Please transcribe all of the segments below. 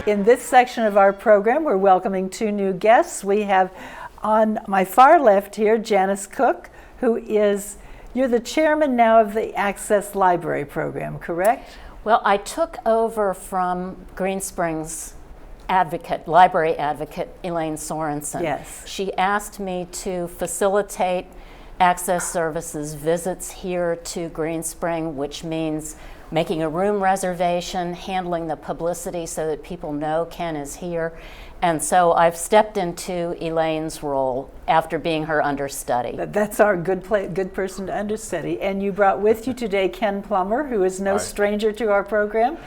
In this section of our program, we're welcoming two new guests. We have on my far left here, Janice Kuch, you're the chairman now of the Access Library program, correct? Well, I took over from Green Springs library advocate, Elaine Sorensen. Yes. She asked me to facilitate Access Services visits here to Green Spring, which means making a room reservation, handling the publicity so that people know Ken is here. And so I've stepped into Elaine's role after being her understudy. That's our good person to understudy. And you brought with you today Ken Plummer, who is no stranger to our program.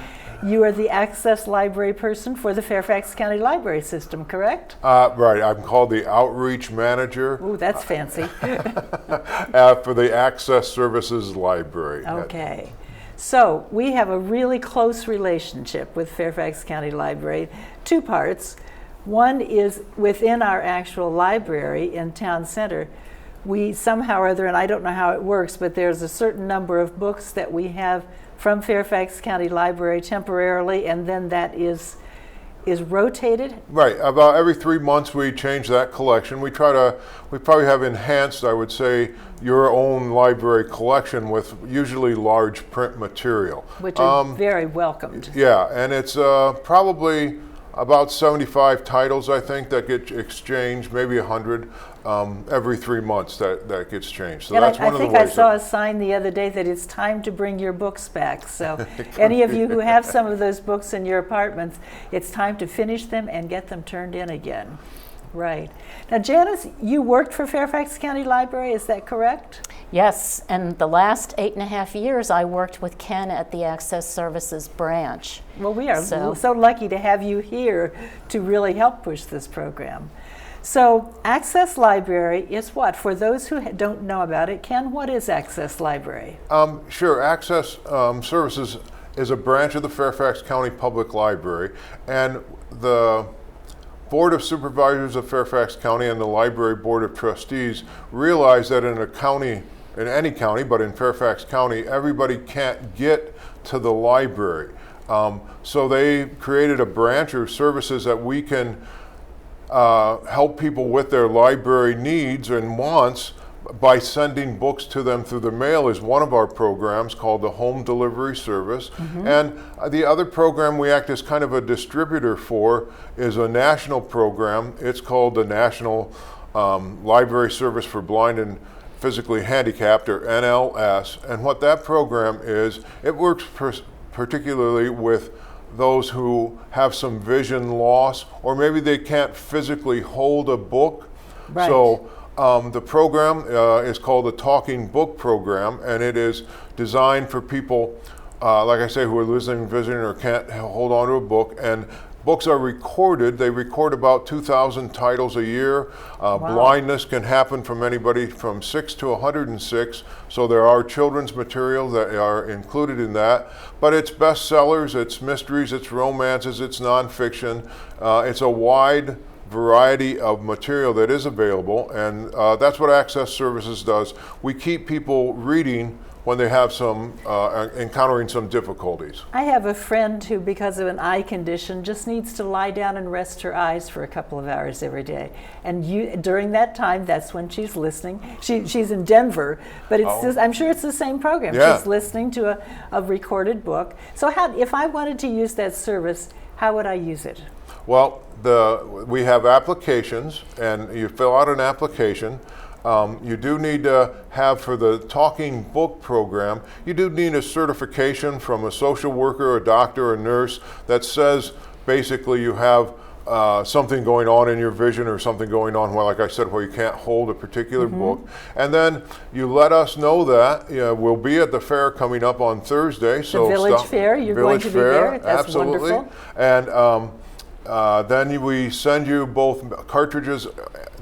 You are the Access Library person for the Fairfax County Library System, correct? Right. I'm called the Outreach Manager. Ooh, that's fancy. For the Access Services Library. Okay. So we have a really close relationship with Fairfax County Library. Two parts. One is within our actual library in Town Center. We somehow or other, and I don't know how it works, but there's a certain number of books that we have from Fairfax County Library temporarily, and then that is rotated? Right. About every 3 months we change that collection. We probably have enhanced, I would say, your own library collection with usually large print material. Which are very welcomed. Yeah, and it's probably about 75 titles, I think, that get exchanged, maybe 100 every 3 months that gets changed. So and that's one of the ways. I think I saw a sign the other day that it's time to bring your books back. So any of you who have some of those books in your apartments, it's time to finish them and get them turned in again. Right. Now, Janice, you worked for Fairfax County Library, is that correct? Yes, and the last 8.5 years I worked with Ken at the Access Services branch. Well, we are so lucky to have you here to really help push this program. So Access Library is what? For those who don't know about it, Ken, what is Access Library? Sure. Access Services is a branch of the Fairfax County Public Library, and the Board of Supervisors of Fairfax County and the Library Board of Trustees realize that in any county, but in Fairfax County, everybody can't get to the library. So they created a branch of services that we can help people with their library needs and wants by sending books to them through the mail is one of our programs called the Home Delivery Service. Mm-hmm. And the other program we act as kind of a distributor for is a national program. It's called the National Library Service for Blind and Physically Handicapped, or NLS. And what that program is, it works particularly with those who have some vision loss, or maybe they can't physically hold a book. Right. So the program is called the Talking Book Program, and it is designed for people, like I say, who are losing vision or can't hold on to a book. And books are recorded. They record about 2,000 titles a year. Wow. Blindness can happen from anybody from 6 to 106. So there are children's material that are included in that. But it's bestsellers, it's mysteries, it's romances, it's nonfiction. It's a wide variety of material that is available, and that's what Access Services does. We keep people reading when they have some encountering some difficulties. I have a friend who, because of an eye condition, just needs to lie down and rest her eyes for a couple of hours every day. And during that time, that's when she's listening. She's in Denver, but I'm sure it's the same program. Yeah. She's listening to a recorded book. So if I wanted to use that service, how would I use it? Well, we have applications, and you fill out an application. You do need to have, for the Talking Book Program, you do need a certification from a social worker, a doctor, a nurse that says basically you have something going on in your vision, or something going on, well, like I said, where you can't hold a particular book. And then you let us know that. We'll be at the fair coming up on Thursday. The Village Fair, you're going to be there? That's absolutely. Wonderful. And then we send you both cartridges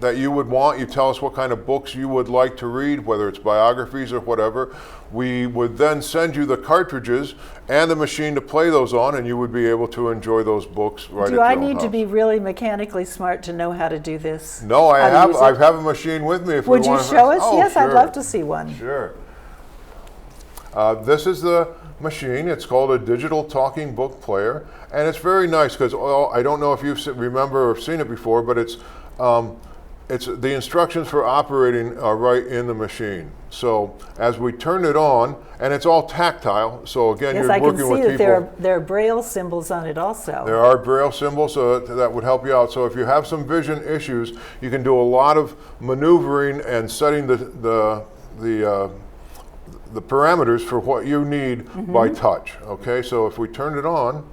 that you would want. You tell us what kind of books you would like to read, whether it's biographies or whatever. We would then send you the cartridges and the machine to play those on, and you would be able to enjoy those books right at your own house. Do I need to be really mechanically smart to know how to do this? No, I have a machine with me. If would you you want show us? Oh, yes, sure. I'd love to see one. Sure. This is the machine. It's called a digital talking book player, and it's very nice because I don't know if you remember or seen it before, but it's the instructions for operating are right in the machine. So as we turn it on, and it's all tactile, so again, Yes, you're I can working see with that people. there are Braille symbols on it also. There are Braille symbols, so that would help you out. So if you have some vision issues, you can do a lot of maneuvering and setting the parameters for what you need by touch. Okay, so if we turn it on,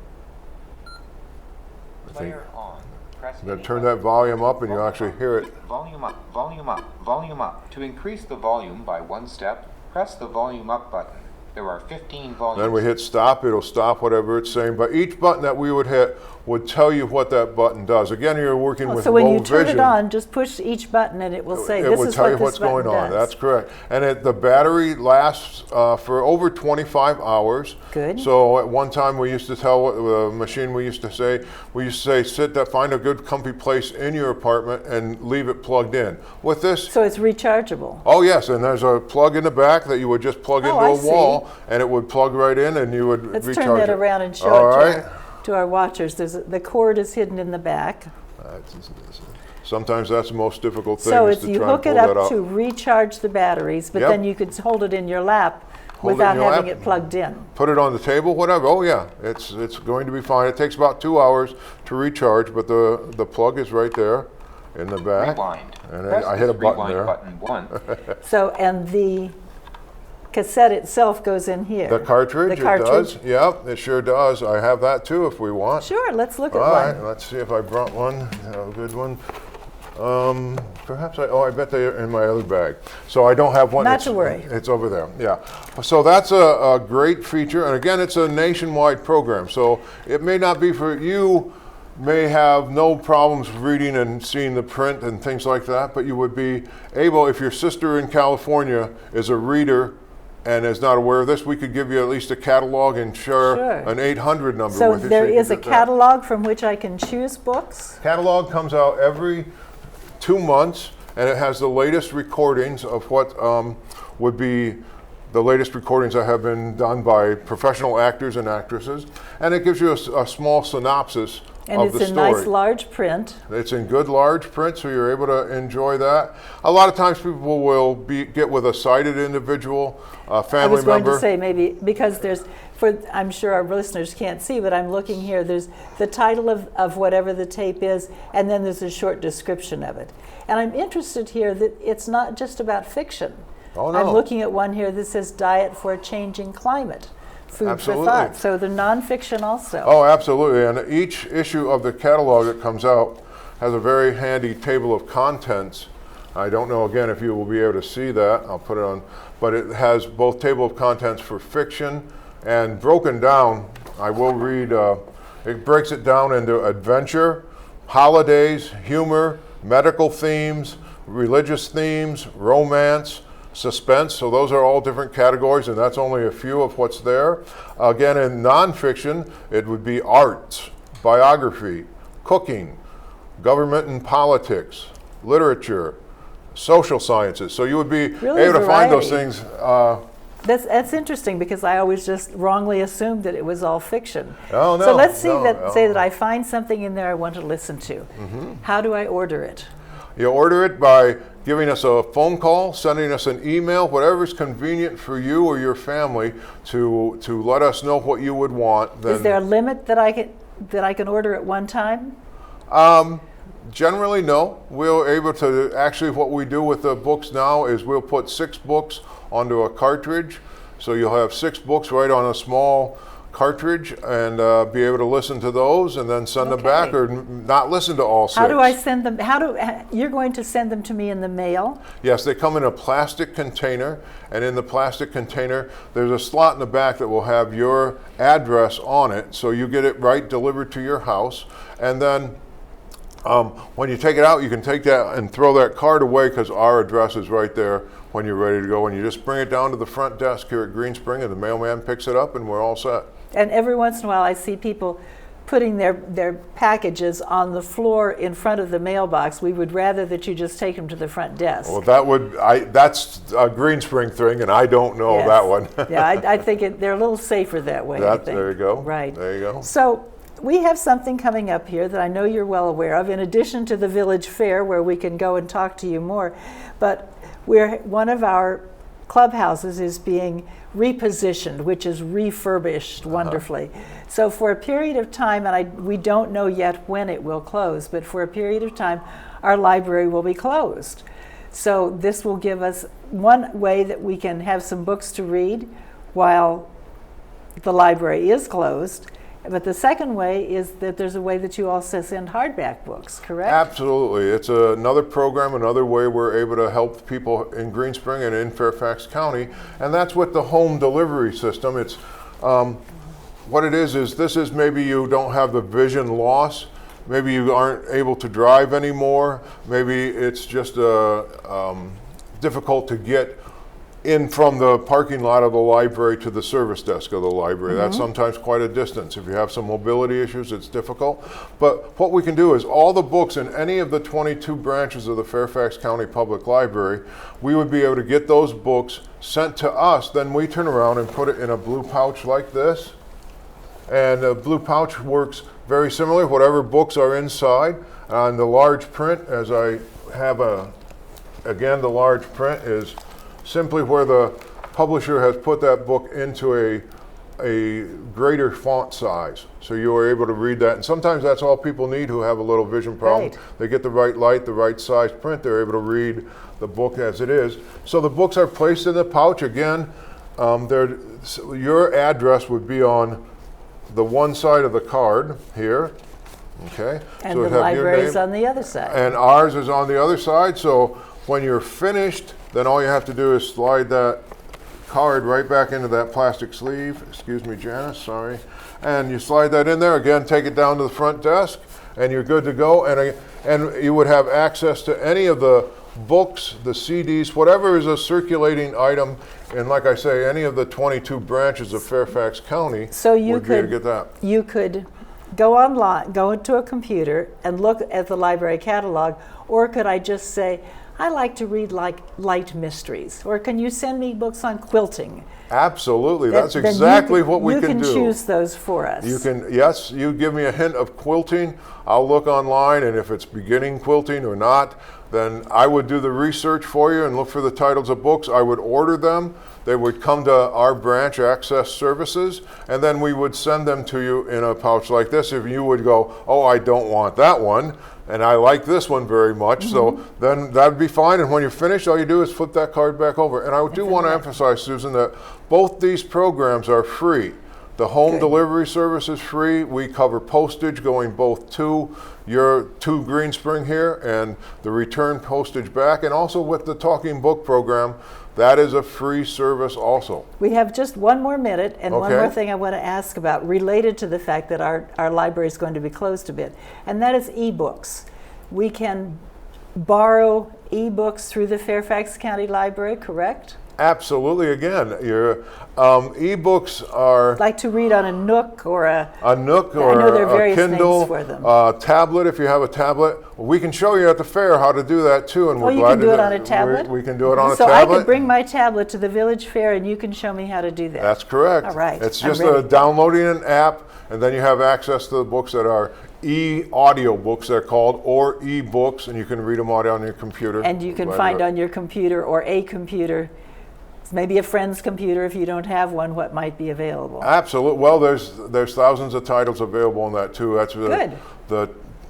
Player on. Press I'm going any to turn button. that volume up and you actually hear it. Volume up, volume up, volume up. To increase the volume by one step, press the volume up button. There are 15 volumes. Then we hit stop, it'll stop whatever it's saying. But each button that we would hit would tell you what that button does. Again, you're working with So when low you turn vision. it on, just push each button and it will say, It this would is tell what you this what's going button on. does. That's correct. And the battery lasts for over 25 hours. Good. So at one time we used to tell the machine, we used to say, find a good comfy place in your apartment and leave it plugged in. With this, So it's rechargeable. oh yes, and there's a plug in the back that you would just plug into I a wall, see. and it would plug right in, and you would Let's recharge turn that it. around and show All it right. to our watchers. The cord is hidden in the back. Sometimes that's the most difficult thing, So is it's to you try and hook pull it that up out. to recharge the batteries, but Yep. then you could hold it in your lap Hold it in without your having lap. it plugged in. Put it on the table, whatever. Oh yeah, it's going to be fine. It takes about 2 hours to recharge, but the plug is right there in the back. Rewind. And Press I hit a this button rewind there. button one. So, and the cassette itself goes in here. The cartridge, The cartridge. it does. Yep, it sure does. I have that too if we want. Sure, let's look at All right, one. let's see if I brought one, a good one. Perhaps I bet they're in my other bag. So I don't have one. Not It's- to worry. It's over there, yeah. So that's a great feature. And again, it's a nationwide program. So it may not be for you, may have no problems reading and seeing the print and things like that, but you would be able, if your sister in California is a reader and is not aware of this, we could give you at least a catalog and share Sure. an 800 number So with you. there you can is a get that. catalog from which I can choose books. Catalog comes out every 2 months, and it has the latest recordings of what would be the latest recordings that have been done by professional actors and actresses, and it gives you a small synopsis And of it's the in story. nice large print. It's in good large print, so you're able to enjoy that. A lot of times people will get with a sighted individual, a I family was going member. to say maybe because I'm sure our listeners can't see, but I'm looking here. There's the title of whatever the tape is, and then there's a short description of it. And I'm interested here that it's not just about fiction. Oh, no. I'm looking at one here that says Diet for a Changing Climate, Food Absolutely. for Thought. So the nonfiction also. Oh, absolutely. And each issue of the catalog that comes out has a very handy table of contents. I don't know, again, if you will be able to see that. I'll put it on. But it has both table of contents for fiction and broken down. I will read, it breaks it down into adventure, holidays, humor, medical themes, religious themes, romance, suspense. So those are all different categories, and that's only a few of what's there. Again, in nonfiction, it would be arts, biography, cooking, government and politics, literature, social sciences. So you would be Really able to find those variety. things. That's interesting because I always just wrongly assumed that it was all fiction. Oh, no, So let's see no, say no. that I find something in there I want to listen to. Mm-hmm. How do I order it? You order it by giving us a phone call, sending us an email, whatever's convenient for you or your family to let us know what you would want. Then Is there a limit that I can order at one time? Generally, no. We're able to, actually what we do with the books now is we'll put 6 books onto a cartridge. So you'll have 6 books right on a small cartridge and be able to listen to those and then send them back Okay. or not listen to all 6. How do I send them? You're going to send them to me in the mail? Yes, they come in a plastic container, and in the plastic container, there's a slot in the back that will have your address on it, so you get it right delivered to your house. And then when you take it out, you can take that and throw that card away because our address is right there when you're ready to go. And you just bring it down to the front desk here at Green Spring, and the mailman picks it up, and we're all set. And every once in a while, I see people putting their packages on the floor in front of the mailbox. We would rather that you just take them to the front desk. Well, that's a Green Spring thing, and I don't know Yes. that one. Yeah, I think they're a little safer that way. I think. There you go. Right. There you go. So we have something coming up here that I know you're well aware of, in addition to the Village Fair, where we can go and talk to you more. But one of our clubhouses is being repositioned, which is refurbished wonderfully. So for a period of time, and we don't know yet when it will close, but for a period of time, our library will be closed. So this will give us one way that we can have some books to read while the library is closed. But the second way is that there's a way that you also send hardback books, correct? Absolutely. It's another program, another way we're able to help people in Green Spring and in Fairfax County, and that's with the home delivery system. It's what it is this is maybe you don't have the vision loss, maybe you aren't able to drive anymore, maybe it's just difficult to get in from the parking lot of the library to the service desk of the library. That's sometimes quite a distance. If you have some mobility issues, it's difficult. But what we can do is all the books in any of the 22 branches of the Fairfax County Public Library, we would be able to get those books sent to us. Then we turn around and put it in a blue pouch like this. And the blue pouch works very similar, whatever books are inside. On the large print, as I have again, the large print is simply where the publisher has put that book into a greater font size. So you are able to read that. And sometimes that's all people need who have a little vision problem. Right. They get the right light, the right size print, they're able to read the book as it is. So the books are placed in the pouch. Again, your address would be on the one side of the card here. Okay. And so the library is on the other side. And ours is on the other side. So when you're finished, then all you have to do is slide that card right back into that plastic sleeve. Excuse me, Janice, sorry. And you slide that in there. Again, take it down to the front desk, and you're good to go. And you would have access to any of the books, the CDs, whatever is a circulating item. And like I say, any of the 22 branches of Fairfax County So you would be able to could get that. You could go online, go into a computer and look at the library catalog, or could I just say, I like to read like light mysteries, or can you send me books on quilting? Absolutely, that's Then exactly what we can do. You can choose those for us. You can, yes, you give me a hint of quilting, I'll look online, and if it's beginning quilting or not, then I would do the research for you and look for the titles of books. I would order them. They would come to our branch access services, and then we would send them to you in a pouch like this. If you would go, oh, I don't want that one, and I like this one very much, so then that'd be fine. And when you're finished, all you do is flip that card back over. And I do want to emphasize, Susan, that both these programs are free. The home delivery service is free. We cover postage going both to Green Spring here and the return postage back. And also with the Talking Book program, that is a free service also. We have just one more minute, and one Okay. more thing I want to ask about related to the fact that our library is going to be closed a bit, and that is ebooks. We can borrow ebooks through the Fairfax County Library, correct? Absolutely. Again, your ebooks are Like to read on a Nook or a Nook I or know there are a various Kindle, names for them. tablet if you have a tablet. We can show you at the fair how to do that too, and Oh, we're you glad can to do it on a tablet? We can do it on a so tablet. I could bring my tablet to the Village Fair and you can show me how to do that. That's correct. All right, It's I'm just ready. downloading an app, and then you have access to the books that are e-audio books, they're called, or e-books, and you can read them all on your computer. And you can Glad find to- on your computer or a computer, maybe a friend's computer if you don't have one, what might be available. Absolutely. Well, there's thousands of titles available on that too. That's Good.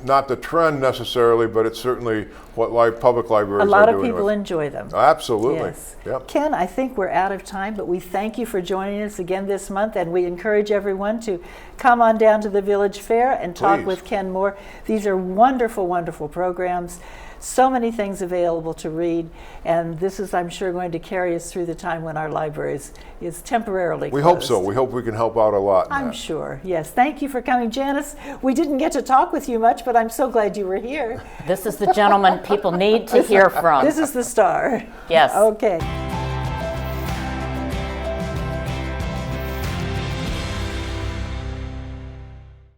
not the trend necessarily, but it's certainly what public libraries A are lot of doing people with. enjoy them. Absolutely. Yes. Yep. Ken, I think we're out of time, but we thank you for joining us again this month, and we encourage everyone to come on down to the Village Fair and talk Please. with Ken more. These are wonderful, wonderful programs. So many things available to read, and this is, I'm sure, going to carry us through the time when our library is temporarily We closed. hope so. We hope we can help out a lot in I'm that. sure. Yes. Thank you for coming, Janice. We didn't get to talk with you much, but I'm so glad you were here. This is the gentleman people need to hear from. This is the star. Yes. Okay.